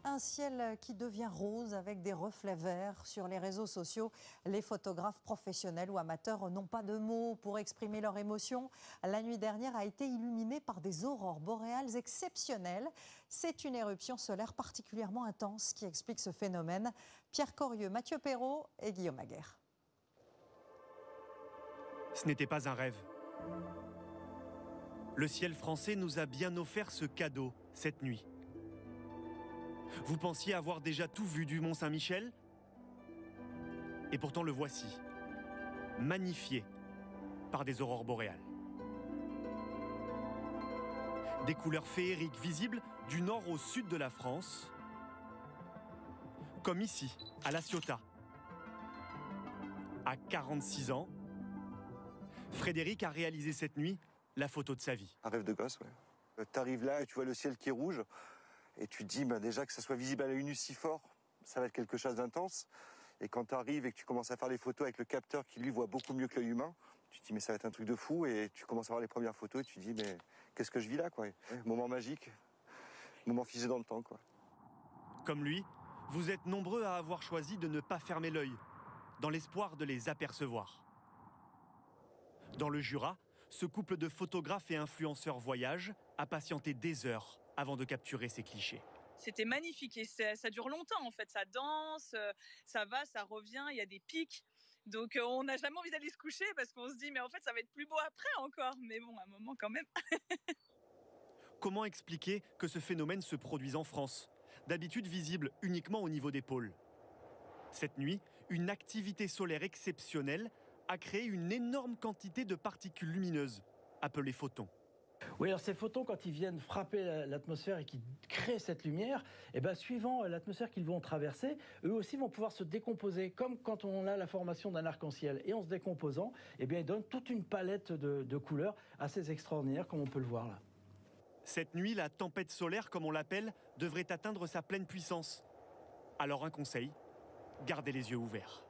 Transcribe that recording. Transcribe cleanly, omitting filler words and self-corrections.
Un ciel qui devient rose avec des reflets verts. Sur les réseaux sociaux, les photographes professionnels ou amateurs n'ont pas de mots pour exprimer leur émotion. La nuit dernière a été illuminée par des aurores boréales exceptionnelles. C'est une éruption solaire particulièrement intense qui explique ce phénomène. Pierre Corieux, Mathieu Perrault et Guillaume Aguerre. Ce n'était pas un rêve. Le ciel français nous a bien offert ce cadeau cette nuit. Vous pensiez avoir déjà tout vu du Mont-Saint-Michel? Et pourtant le voici, magnifié par des aurores boréales. Des couleurs féeriques visibles du nord au sud de la France, comme ici, à La Ciotat. À 46 ans, Frédéric a réalisé cette nuit la photo de sa vie. Un rêve de gosse, ouais. T'arrives là et tu vois le ciel qui est rouge, et tu te dis déjà que ça soit visible à l'œil nu si fort, ça va être quelque chose d'intense. Et quand tu arrives et que tu commences à faire les photos avec le capteur qui lui voit beaucoup mieux que l'œil humain, tu te dis mais ça va être un truc de fou, et tu commences à voir les premières photos et tu te dis mais qu'est-ce que je vis là, quoi. Moment magique, moment figé dans le temps, quoi. Comme lui, vous êtes nombreux à avoir choisi de ne pas fermer l'œil, dans l'espoir de les apercevoir. Dans le Jura, ce couple de photographes et influenceurs voyage a patienté des heures avant de capturer ces clichés. C'était magnifique et ça dure longtemps en fait, ça danse, ça va, ça revient, il y a des pics. Donc on n'a jamais envie d'aller se coucher parce qu'on se dit mais en fait ça va être plus beau après encore. Mais bon, à un moment quand même. Comment expliquer que ce phénomène se produise en France, d'habitude visible uniquement au niveau des pôles? Cette nuit, une activité solaire exceptionnelle a créé une énorme quantité de particules lumineuses, appelées photons. Oui, alors ces photons, quand ils viennent frapper l'atmosphère et qui créent cette lumière, suivant l'atmosphère qu'ils vont traverser, eux aussi vont pouvoir se décomposer, comme quand on a la formation d'un arc-en-ciel. Et en se décomposant, ils donnent toute une palette de couleurs assez extraordinaires, comme on peut le voir là. Cette nuit, la tempête solaire, comme on l'appelle, devrait atteindre sa pleine puissance. Alors un conseil, gardez les yeux ouverts.